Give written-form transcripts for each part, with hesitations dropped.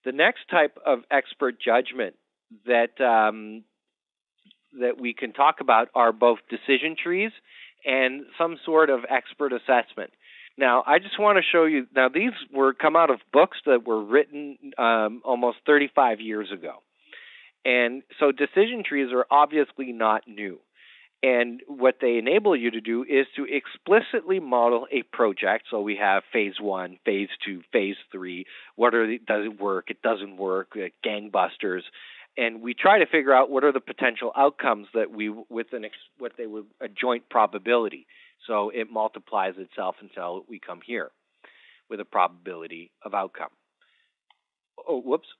The next type of expert judgment that that we can talk about are both decision trees and some sort of expert assessment. Now, I just want to show you. Now, these come out of books that were written almost 35 years ago, and so decision trees are obviously not new. And what they enable you to do is to explicitly model a project. So we have phase 1, phase 2, phase 3. Does it work? It doesn't work. Gangbusters. And we try to figure out what are the potential outcomes that a joint probability. So it multiplies itself until we come here with a probability of outcome.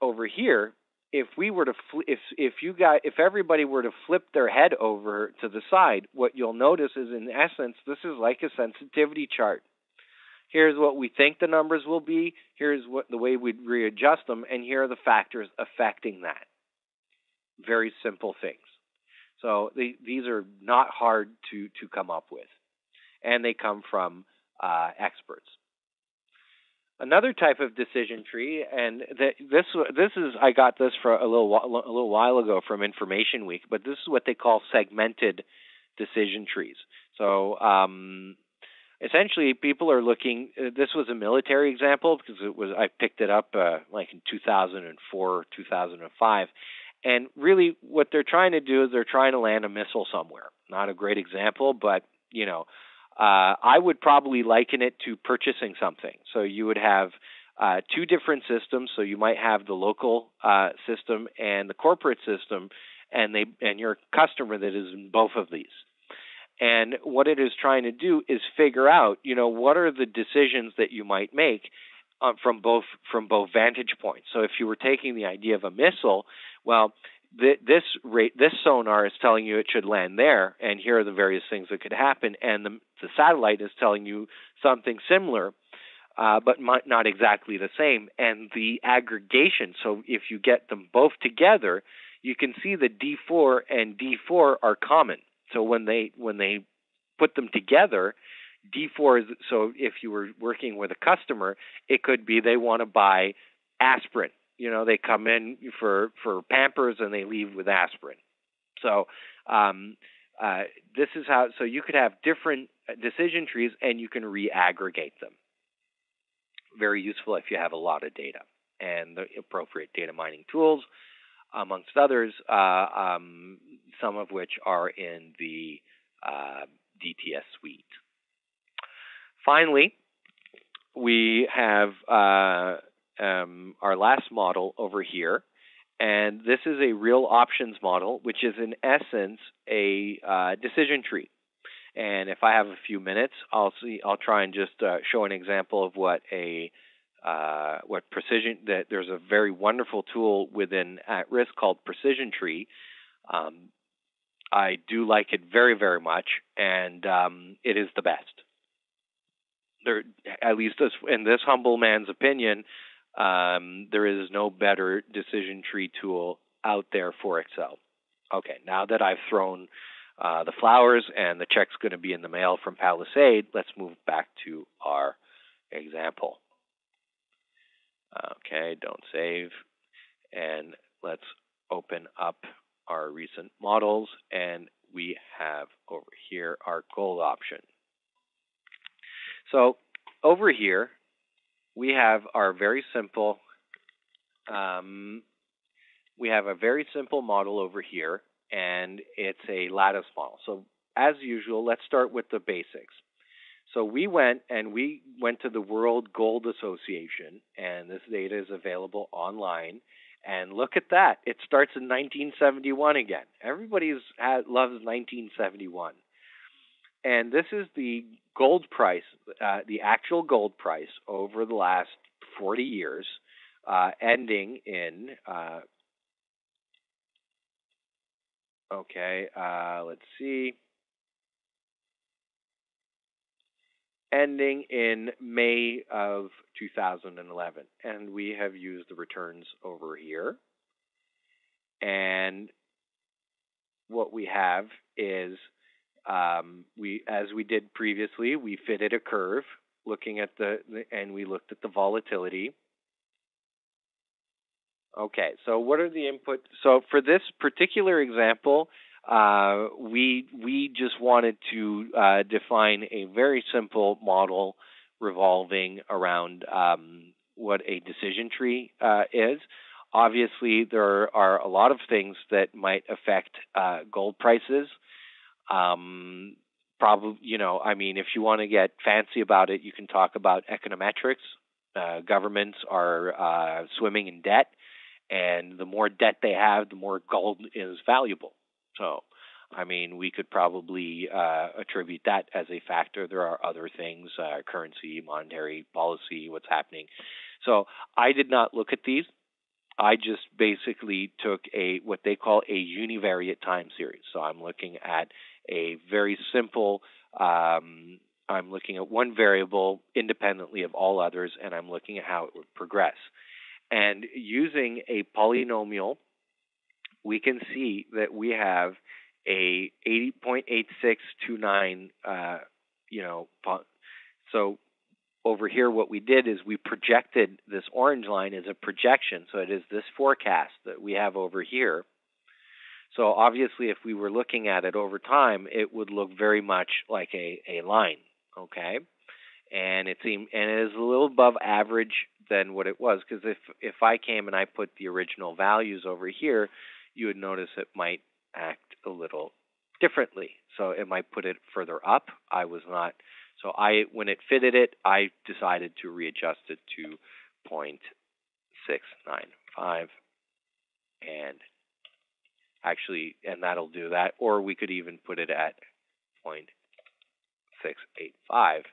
Over here, if we were to if everybody were to flip their head over to the side, what you'll notice is, in essence, this is like a sensitivity chart. Here's what we think the numbers will be. Here's the way we'd readjust them, and here are the factors affecting that. Very simple things. So these are not hard to come up with, and they come from experts. Another type of decision tree, and this is I got this for a little while ago from Information Week, but this is what they call segmented decision trees. So essentially, people are looking. This was a military example because I picked it up like in 2004, 2005, and really what they're trying to do is they're trying to land a missile somewhere. Not a great example, but I would probably liken it to purchasing something. So you would have two different systems. So you might have the local system and the corporate system, and your customer that is in both of these. And what it is trying to do is figure out, what are the decisions that you might make from both vantage points. So if you were taking the idea of a missile, well, this sonar is telling you it should land there, and here are the various things that could happen. And the satellite is telling you something similar, but not exactly the same. And the aggregation, so if you get them both together, you can see that D4 and D4 are common. So when they put them together, D4 is, so if you were working with a customer, it could be they want to buy aspirin. They come in for Pampers and they leave with aspirin. So this is how. So you could have different decision trees and you can reaggregate them. Very useful if you have a lot of data and the appropriate data mining tools, amongst others. Some of which are in the DTS suite. Finally, we have our last model over here, and this is a real options model, which is in essence a decision tree. And if I have a few minutes, I'll try and just show an example of what precision. That there's a very wonderful tool within at-risk called Precision Tree. I do like it very, very much, and it is the best. There, at least in this humble man's opinion, there is no better decision tree tool out there for Excel. Okay, now that I've thrown the flowers and the check's going to be in the mail from Palisade, let's move back to our example. Okay, don't save, and let's open up our recent models, and we have over here our gold option. So over here, we have our very simple. We have a very simple model over here, and it's a lattice model. So as usual, let's start with the basics. So we went to the World Gold Association, and this data is available online. And look at that. It starts in 1971 again. Everybody loves 1971. And this is the gold price, the actual gold price over the last 40 years, ending in, let's see, ending in May of 2011. And we have used the returns over here. And what we have is, as we did previously, we fitted a curve looking at and we looked at the volatility. Okay, so what are the input? So for this particular example, we just wanted to define a very simple model revolving around what a decision tree is. Obviously, there are a lot of things that might affect gold prices. Probably, if you want to get fancy about it, you can talk about econometrics. Governments are swimming in debt, and the more debt they have, the more gold is valuable. So, we could probably attribute that as a factor. There are other things, currency, monetary policy, what's happening. So I did not look at these. I just basically took what they call a univariate time series. So I'm looking at a very simple, I'm looking at one variable independently of all others, and I'm looking at how it would progress. And using a polynomial, we can see that we have a 80.8629, so over here, what we did is we projected this orange line as a projection. So it is this forecast that we have over here. So obviously, if we were looking at it over time, it would look very much like a line, okay? And it is a little above average than what it was, because if I came and I put the original values over here, you would notice it might act a little differently. So it might put it further up. I was not. So when it fitted it, I decided to readjust it to 0.695, and that'll do that. Or we could even put it at 0.685,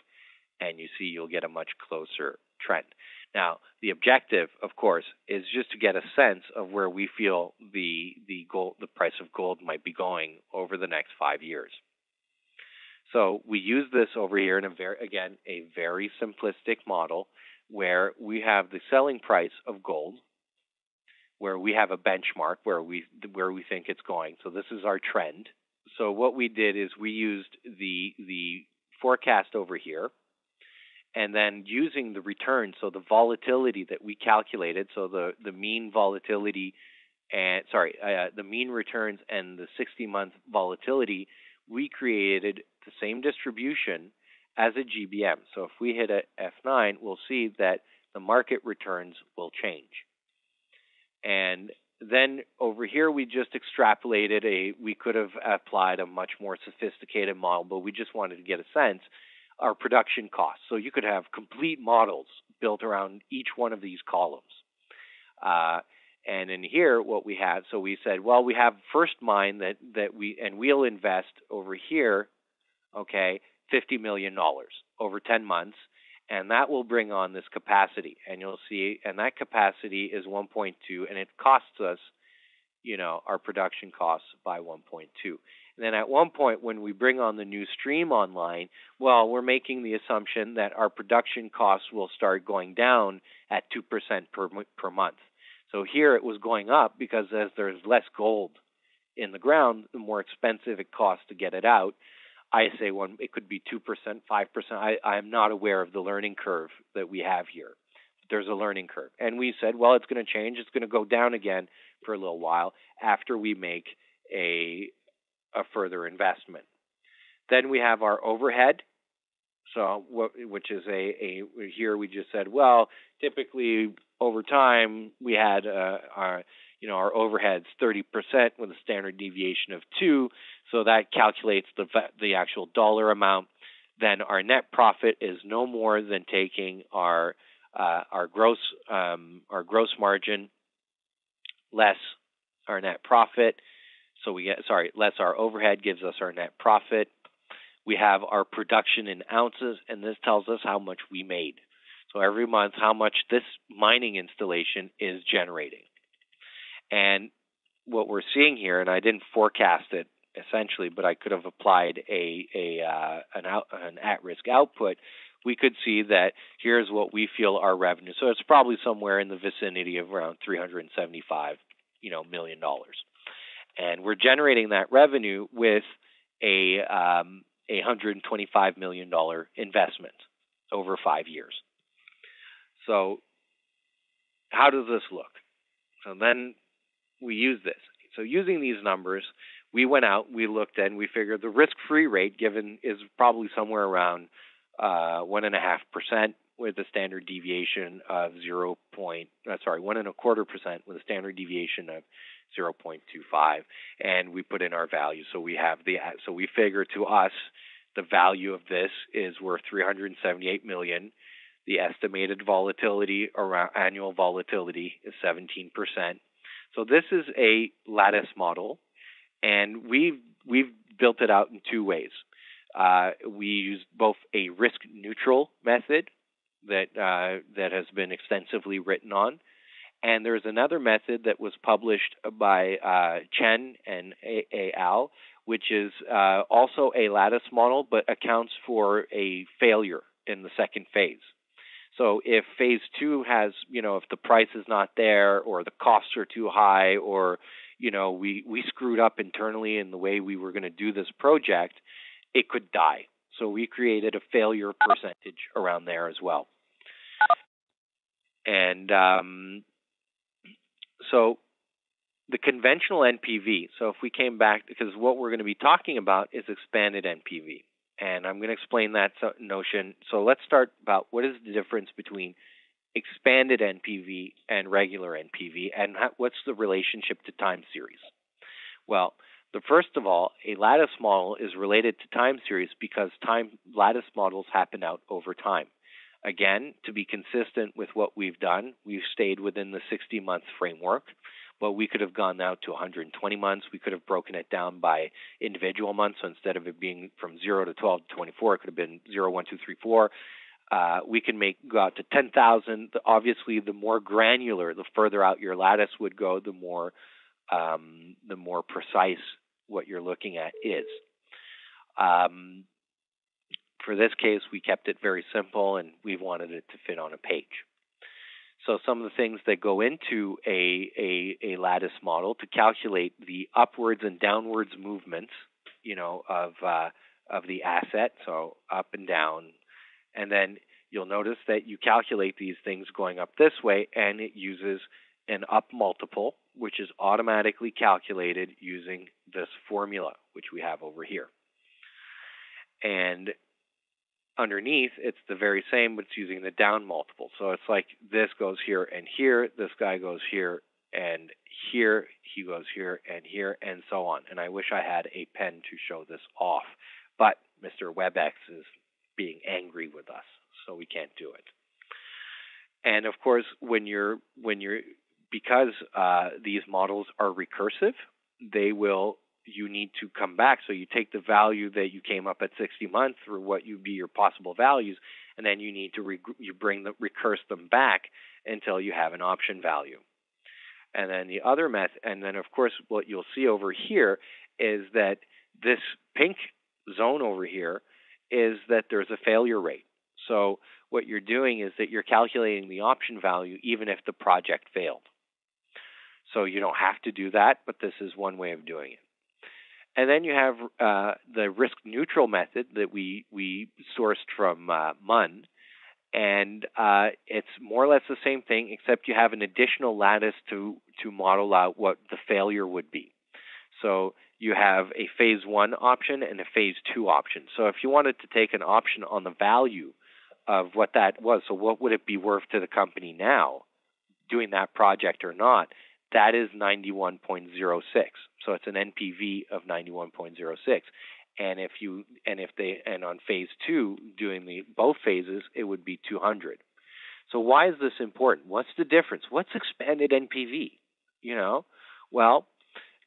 and you see you'll get a much closer trend. Now, the objective, of course, is just to get a sense of where we feel the price of gold might be going over the next 5 years. So we use this over here in a very simplistic model where we have the selling price of gold, where we have a benchmark where we think it's going. So this is our trend. So what we did is we used the forecast over here, and then using the return, so the volatility that we calculated, so the mean volatility the mean returns and the 60-month volatility, we created the same distribution as a GBM. So if we hit a F9, we'll see that the market returns will change. And then over here, we just extrapolated we could have applied a much more sophisticated model, but we just wanted to get a sense our production costs. So you could have complete models built around each one of these columns. And in here, what we have, so we said, well, we have first mine we'll invest over here, okay, $50 million over 10 months, and that will bring on this capacity. And you'll see, and that capacity is 1.2, and it costs us, our production costs by 1.2. And then at one point, when we bring on the new stream online, well, we're making the assumption that our production costs will start going down at 2% per month. So here it was going up because as there's less gold in the ground, the more expensive it costs to get it out. I say it could be 2%, 5%. I am not aware of the learning curve that we have here. There's a learning curve. And we said, well, it's going to change. It's going to go down again for a little while after we make a further investment. Then we have our overhead. So, which is here we just said, well, typically over time we had our overheads 30% with a standard deviation of 2, so that calculates the actual dollar amount. Then our net profit is no more than taking our gross margin less our net profit. So less our overhead gives us our net profit. We have our production in ounces, and this tells us how much we made. So every month, how much this mining installation is generating. And what we're seeing here, and I didn't forecast it essentially, but I could have applied an at-risk output. We could see that here's what we feel our revenue. So it's probably somewhere in the vicinity of around $375 million. And we're generating that revenue with a $125 million investment over 5 years. So how does this look? So then we use this. So using these numbers, we went out, we looked, and we figured the risk-free rate given is probably somewhere around 1.5% with a standard deviation of 1.25% with a standard deviation of 0.25, and we put in our value. So we figure to us the value of this is worth $378 million. The estimated volatility around annual volatility is 17%. So this is a lattice model, and we've built it out in two ways. We use both a risk-neutral method that has been extensively written on, and there's another method that was published by Chen and al., which is also a lattice model, but accounts for a failure in the second phase. So if phase 2 has, if the price is not there or the costs are too high or, we screwed up internally in the way we were going to do this project, it could die. So we created a failure percentage around there as well. And so the conventional NPV, so if we came back, because what we're going to be talking about is expanded NPV. And I'm going to explain that notion. So let's start about what is the difference between expanded NPV and regular NPV, and what's the relationship to time series. Well, first of all, a lattice model is related to time series because lattice models happen out over time. Again, to be consistent with what we've done, we've stayed within the 60-month framework. But we could have gone out to 120 months. We could have broken it down by individual months. So instead of it being from 0 to 12 to 24, it could have been 0, 1, 2, 3, 4. We can go out to 10,000. Obviously, the more granular, the further out your lattice would go, the more precise what you're looking at is. For this case, we kept it very simple, and we wanted it to fit on a page. So some of the things that go into a lattice model to calculate the upwards and downwards movements, of the asset, so up and down, and then you'll notice that you calculate these things going up this way, and it uses an up multiple, which is automatically calculated using this formula, which we have over here. And underneath, it's the very same, but it's using the down multiple. So it's like this goes here and here, this guy goes here and here, he goes here, and so on. And I wish I had a pen to show this off, but Mr. WebEx is being angry with us, so we can't do it. And of course, because these models are recursive, you need to come back. So you take the value that you came up at 60 months through what would be your possible values, and then you need to recurse them back until you have an option value. And then the other method, and then of course what you'll see over here is that this pink zone over here is that there's a failure rate. So what you're doing is that you're calculating the option value even if the project failed. So you don't have to do that, but this is one way of doing it. And then you have the risk-neutral method that we sourced from MUN, and it's more or less the same thing, except you have an additional lattice to model out what the failure would be. So you have a phase 1 option and a phase 2 option. So if you wanted to take an option on the value of what that was, so what would it be worth to the company now, doing that project or not, that is 91.06. So it's an NPV of 91.06. And on phase 2, doing both phases, it would be 200. So why is this important? What's the difference? What's expanded NPV? Well,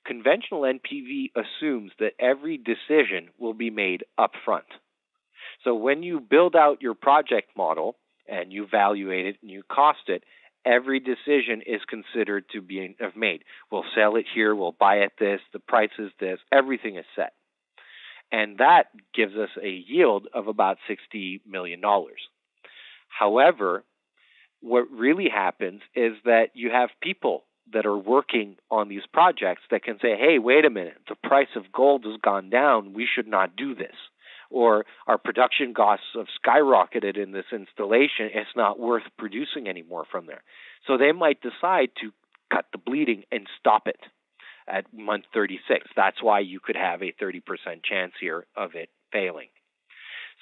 conventional NPV assumes that every decision will be made up front. So when you build out your project model and you evaluate it and you cost it, every decision is considered to be made. We'll sell it here, we'll buy it this, the price is this, everything is set. And that gives us a yield of about $60 million. However, what really happens is that you have people that are working on these projects that can say, hey, wait a minute, the price of gold has gone down, we should not do this. Or our production costs have skyrocketed in this installation, it's not worth producing anymore from there. So they might decide to cut the bleeding and stop it at month 36. That's why you could have a 30% chance here of it failing.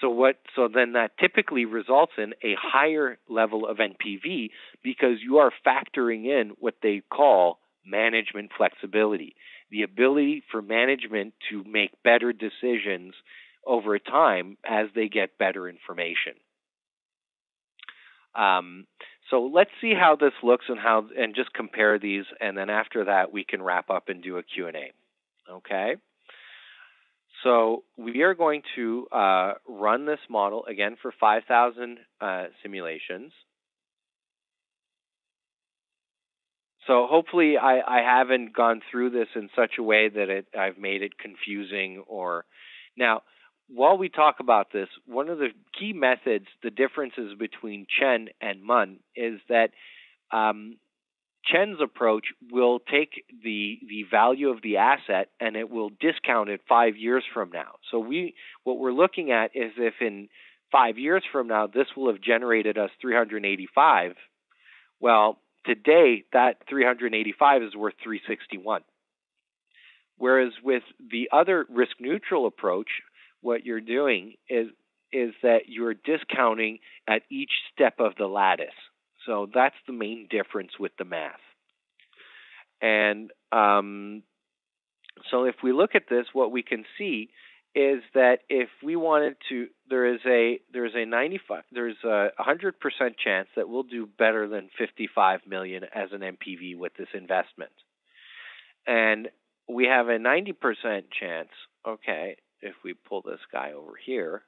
So then that typically results in a higher level of NPV because you are factoring in what they call management flexibility, the ability for management to make better decisions over time as they get better information. So let's see how this looks and just compare these, and then after that we can wrap up and do a Q&A. Okay? So we are going to run this model again for 5,000 simulations. So hopefully I haven't gone through this in such a way that I've made it confusing. Now, while we talk about this, one of the key methods, the differences between Chen and Mun, is that Chen's approach will take the value of the asset and it will discount it 5 years from now. So what we're looking at is if in 5 years from now this will have generated us 385. Well, today that 385 is worth 361. Whereas with the other risk neutral approach, what you're doing is that you're discounting at each step of the lattice. So that's the main difference with the math. And so if we look at this, what we can see is that if we wanted to, there's a 100% chance that we'll do better than 55 million as an NPV with this investment. And we have a 90% chance, okay, if we pull this guy over here.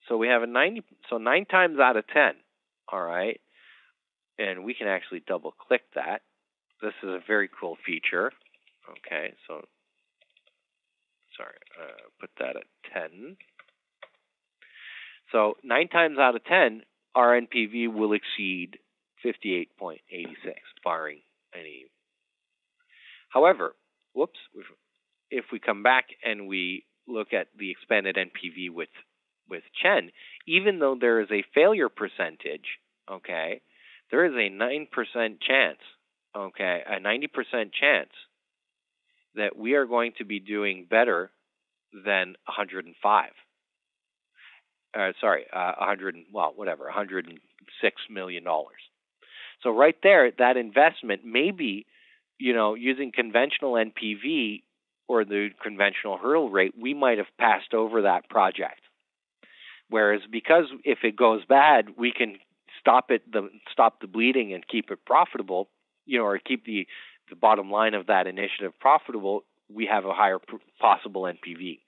So we have 9 times out of 10. All right, and we can actually double click that. This is a very cool feature. Okay, so put that at 10. So 9 times out of 10, our NPV will exceed 58.86, barring any. However, if we come back and we look at the expanded NPV with Chen, even though there is a failure percentage, okay, there is a 9% chance, okay, a 90% chance that we are going to be doing better than 105. $106 million. So right there, that investment may be, using conventional NPV or the conventional hurdle rate, we might have passed over that project. Whereas because if it goes bad, we can stop the bleeding and keep it profitable, or keep the bottom line of that initiative profitable, we have a higher possible NPV.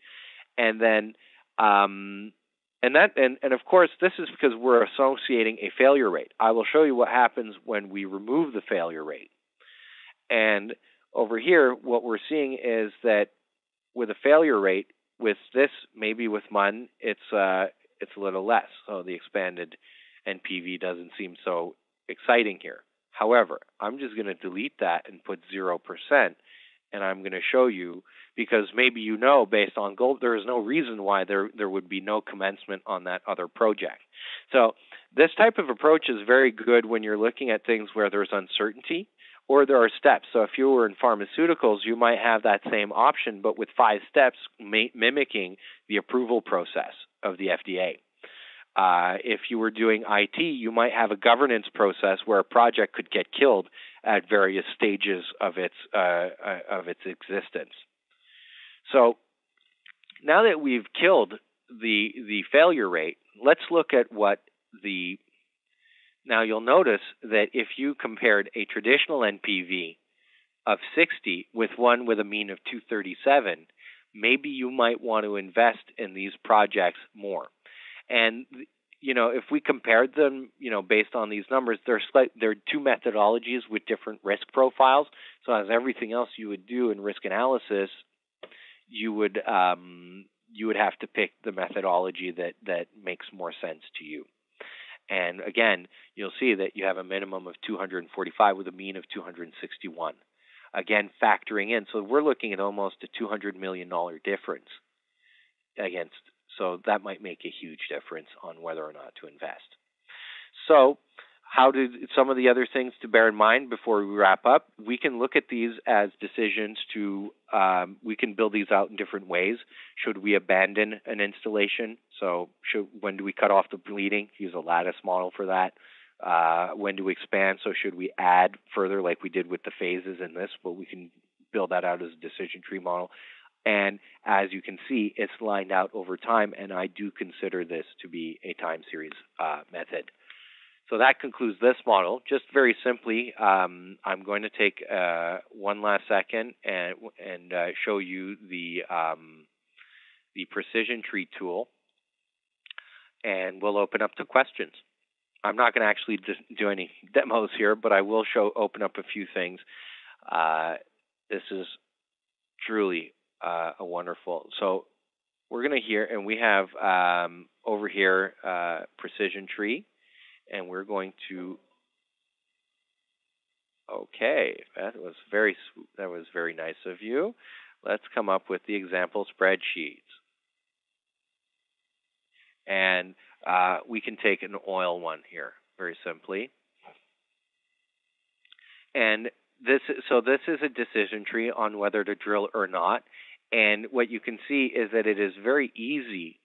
And then and of course this is because we're associating a failure rate. I will show you what happens when we remove the failure rate. And over here, what we're seeing is that with a failure rate, with this, maybe with MUN, it's a little less. So the expanded NPV doesn't seem so exciting here. However, I'm just going to delete that and put 0%, and I'm going to show you, because maybe based on gold, there is no reason why there would be no commencement on that other project. So this type of approach is very good when you're looking at things where there's uncertainty or there are steps. So if you were in pharmaceuticals, you might have that same option, but with 5 steps mimicking the approval process of the FDA. If you were doing IT, you might have a governance process where a project could get killed at various stages of its existence. So now that we've killed the failure rate, let's look at now you'll notice that if you compared a traditional NPV of 60 with one with a mean of 237, maybe you might want to invest in these projects more. And, if we compared them, based on these numbers, there are 2 methodologies with different risk profiles. So as everything else you would do in risk analysis, you would have to pick the methodology that makes more sense to you. And again, you'll see that you have a minimum of 245 with a mean of 261. Again, factoring in. So we're looking at almost a $200 million difference against. So that might make a huge difference on whether or not to invest. So some of the other things to bear in mind before we wrap up? We can look at these as decisions we can build these out in different ways. Should we abandon an installation? So when do we cut off the bleeding? Use a lattice model for that. When do we expand? So should we add further like we did with the phases in this? But we can build that out as a decision tree model. And as you can see, it's lined out over time, and I do consider this to be a time series method. So that concludes this model. Just very simply, I'm going to take one last second and show you the precision tree tool, and we'll open up to questions. I'm not going to actually do any demos here, but I will open up a few things. This is truly a wonderful. So we're going to hear, and we have over here precision tree, and we're going to. Okay, that was very nice of you. Let's come up with the example spreadsheets, and we can take an oil one here very simply, and this is a decision tree on whether to drill or not. And what you can see is that it is very easy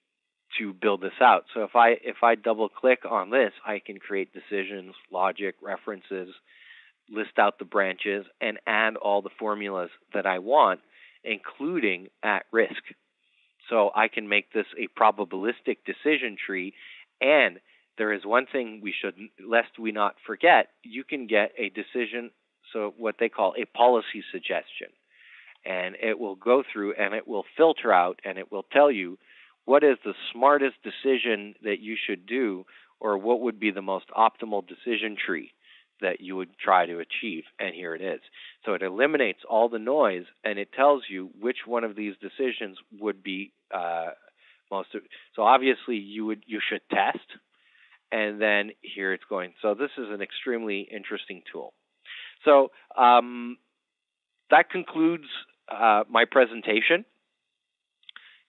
to build this out. So if I double click on this, I can create decisions, logic, references, list out the branches, and add all the formulas that I want, including at risk. So I can make this a probabilistic decision tree. And there is one thing lest we not forget, you can get a decision, so what they call a policy suggestion. And it will go through and it will filter out and it will tell you what is the smartest decision that you should do, or what would be the most optimal decision tree that you would try to achieve. And here it is. So it eliminates all the noise and it tells you which one of these decisions would be most. So obviously you should test, and then here it's going. So this is an extremely interesting tool. So that concludes my presentation.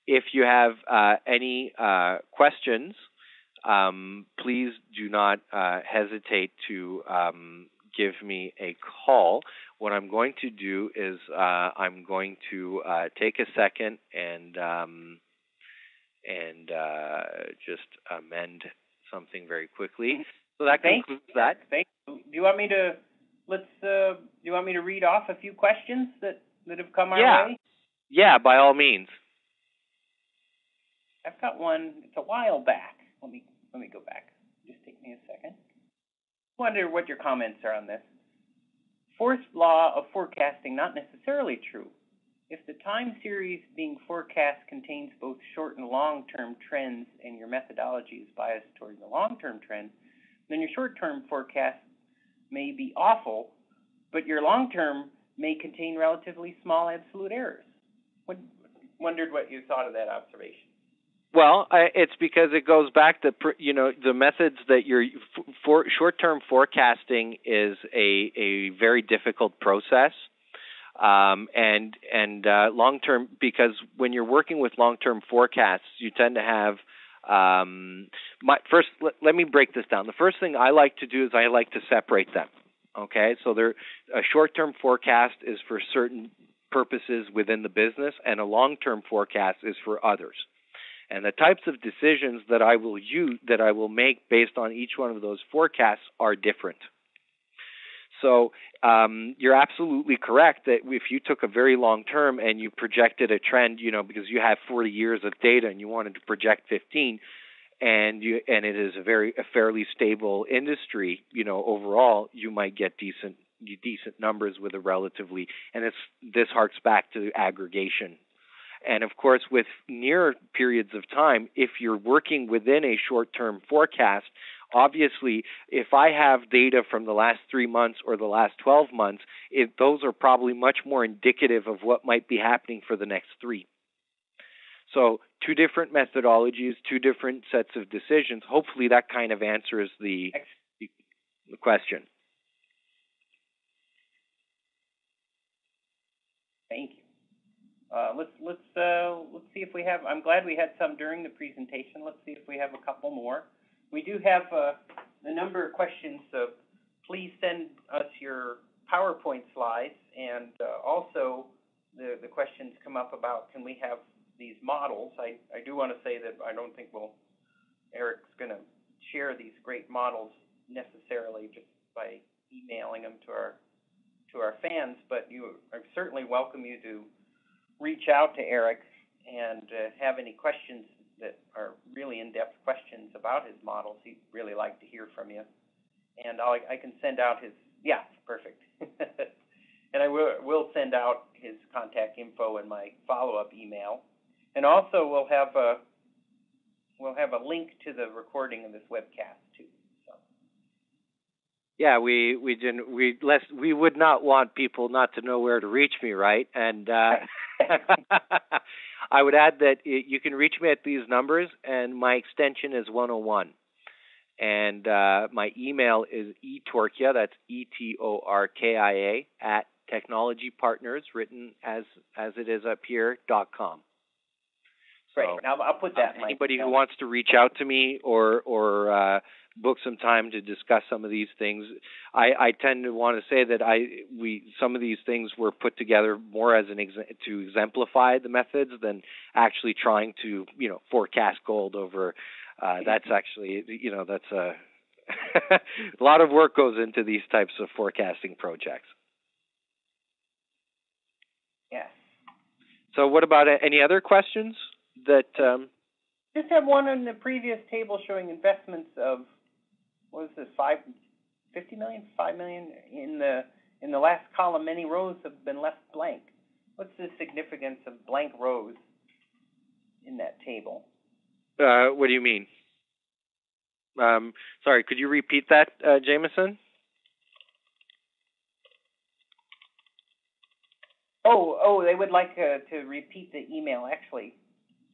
If you have any questions, please do not hesitate to give me a call. What I'm going to do is I'm going to take a second and just amend something very quickly. So that concludes that. Thank you. Do you want me to do you want me to read off a few questions that have come our way? Yeah, by all means. I've got one. It's a while back. Let me go back. Just take me a second. Wonder what your comments are on this. Fourth law of forecasting not necessarily true. If the time series being forecast contains both short and long-term trends and your methodology is biased toward the long-term trend, then your short-term forecast may be awful, but your long-term may contain relatively small absolute errors. Wondered what you thought of that observation. Well, it's because it goes back to the methods that short-term forecasting is a very difficult process, and long-term, because when you're working with long-term forecasts, you tend to have. Let me break this down. The first thing I like to do is I like to separate them. Okay, so a short-term forecast is for certain purposes within the business, and a long-term forecast is for others. And the types of decisions that I will make based on each one of those forecasts are different. So you're absolutely correct that if you took a very long term and you projected a trend, because you have 40 years of data and you wanted to project 15, and it is a fairly stable industry, overall, you might get decent numbers with a relatively, and this harks back to aggregation. And of course, with near periods of time, if you're working within a short-term forecast, obviously, if I have data from the last 3 months or the last 12 months, those are probably much more indicative of what might be happening for the next 3. So 2 different methodologies, 2 different sets of decisions. Hopefully that kind of answers the question. Thank you. Let's see if we have. I'm glad we had some during the presentation. Let's see if we have a couple more. We do have a number of questions. Please send us your PowerPoint slides, and also the questions come up about, can we have these models? I do want to say that I don't think Eric's going to share these great models necessarily just by emailing them to our fans, but I certainly welcome you to reach out to Eric and have any questions that are really in-depth questions about his models. He'd really like to hear from you. And I can send out his, yeah, perfect. And I will send out his contact info in my follow-up email. And also we'll have a link to the recording of this webcast too. So. Yeah, we would not want people not to know where to reach me, right? And I would add that you can reach me at these numbers, and my extension is 101. And my email is eTorkia, that's ETORKIA, at Technology Partnerz, written as it is up here, .com. Great. Now I'll put that in my anybody who wants to reach out to me or book some time to discuss some of these things, I tend to want to say that some of these things were put together more as to exemplify the methods than actually trying to forecast gold over. That's actually that's a a lot of work goes into these types of forecasting projects. Yes. So what about any other questions? Just have one in the previous table showing investments of, what is this, 50 million, 5 million in the last column. Many rows have been left blank. What's the significance of blank rows in that table? What do you mean? Sorry, could you repeat that, Jameson? Oh, they would like to repeat the email actually.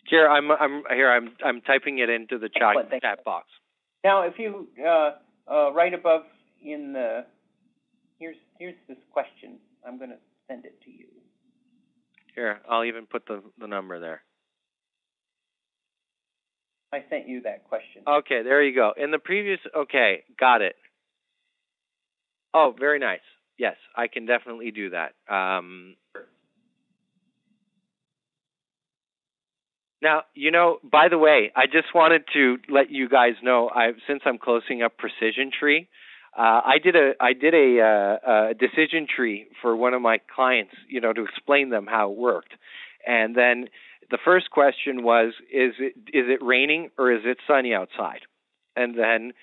Here, I'm typing it into the chat box. Now, if you right above here's this question. I'm going to send it to you. Here, I'll even put the number there. I sent you that question. Okay, there you go. In the previous, okay, got it. Oh, very nice. Yes, I can definitely do that. Now, by the way, I just wanted to let you guys know, since I'm closing up Precision Tree, I did a decision tree for one of my clients, to explain them how it worked. And then the first question was, is it raining or is it sunny outside? And then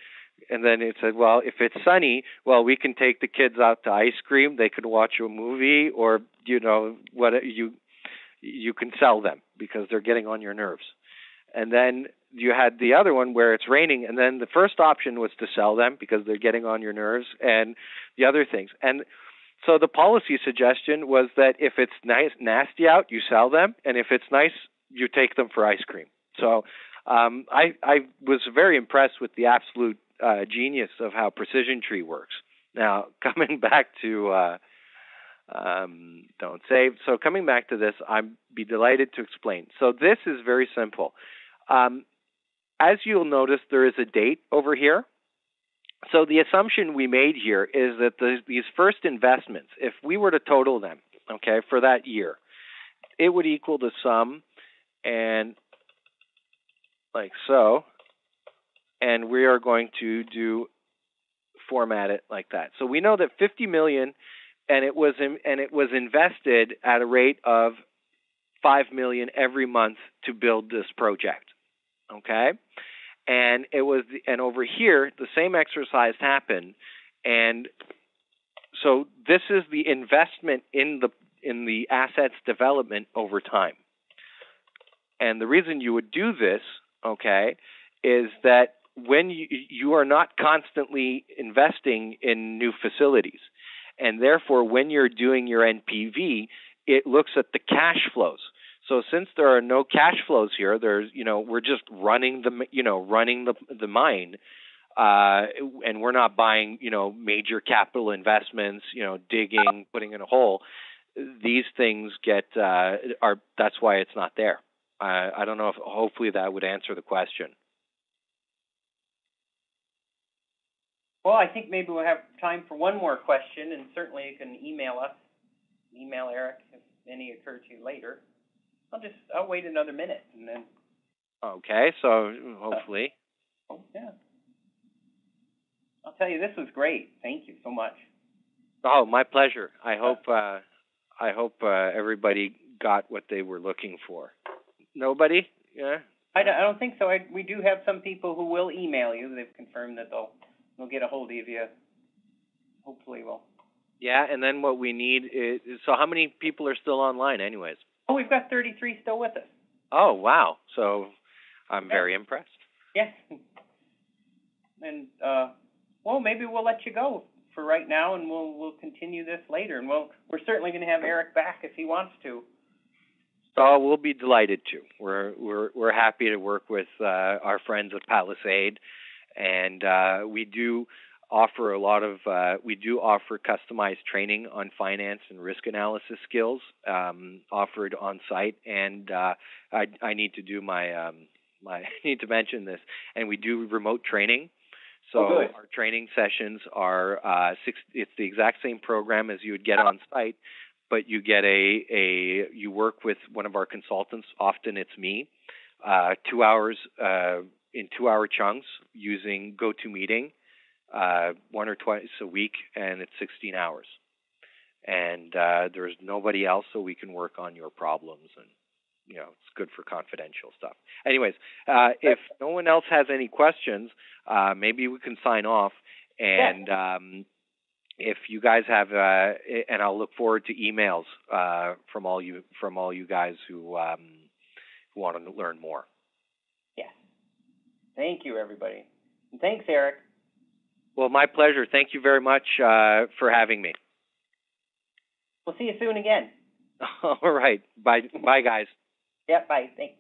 it said, well, if it's sunny, well, we can take the kids out to ice cream. They could watch a movie, or you can sell them because they're getting on your nerves. And then you had the other one where it's raining, and then the first option was to sell them because they're getting on your nerves, and the other things. And so the policy suggestion was that if it's nasty out, you sell them, and if it's nice, you take them for ice cream. So I was very impressed with the absolute genius of how Precision Tree works. Now, coming back to don't save. So coming back to this, I'd be delighted to explain. So this is very simple. As you'll notice, there is a date over here. So the assumption we made here is that these first investments, if we were to total them, okay, for that year, it would equal the sum, and like so, and we are going to format it like that. So we know that 50 million, and it was invested at a rate of 5 million every month to build this project. Okay? And and over here the same exercise happened, and so this is the investment in the assets development over time. And the reason you would do this, okay, is that when you are not constantly investing in new facilities, and therefore when you're doing your NPV, it looks at the cash flows. So since there are no cash flows here, we're just running the mine, and we're not buying, major capital investments, digging, putting in a hole. These things that's why it's not there. I don't know if hopefully that would answer the question. Well, I think maybe we'll have time for one more question, and certainly you can email us, email Eric if any occur to you later. I'll wait another minute and then. Okay, so hopefully. Yeah. I'll tell you, this was great. Thank you so much. Oh, my pleasure. I hope everybody got what they were looking for. Nobody? Yeah. I don't think so. We do have some people who will email you. They've confirmed that they'll get a hold of you. Hopefully, we'll. Yeah, and then what we need is. So, how many people are still online, anyways? Oh, we've got 33 still with us. Oh, wow! So, I'm very impressed. Yes. And well, maybe we'll let you go for right now, and we'll continue this later. And we're certainly going to have Eric back if he wants to. Oh, we'll be delighted to. We're happy to work with our friends at Palisade, and we do offer customized training on finance and risk analysis skills offered on site. And I need to do I need to mention this, and we do remote training. So our training sessions are it's the exact same program as you would get on site, but you get you work with one of our consultants. Often it's me, 2 hours in 2-hour chunks using GoToMeeting, one or twice a week, and it's 16 hours. And there's nobody else, so we can work on your problems, and it's good for confidential stuff. Anyways, if no one else has any questions, maybe we can sign off. And if you guys have, and I'll look forward to emails from all you guys who want to learn more. Yes. Thank you, everybody. And thanks, Eric. Well, my pleasure. Thank you very much for having me. We'll see you soon again. All right. Bye, guys. Yep. Bye. Thanks.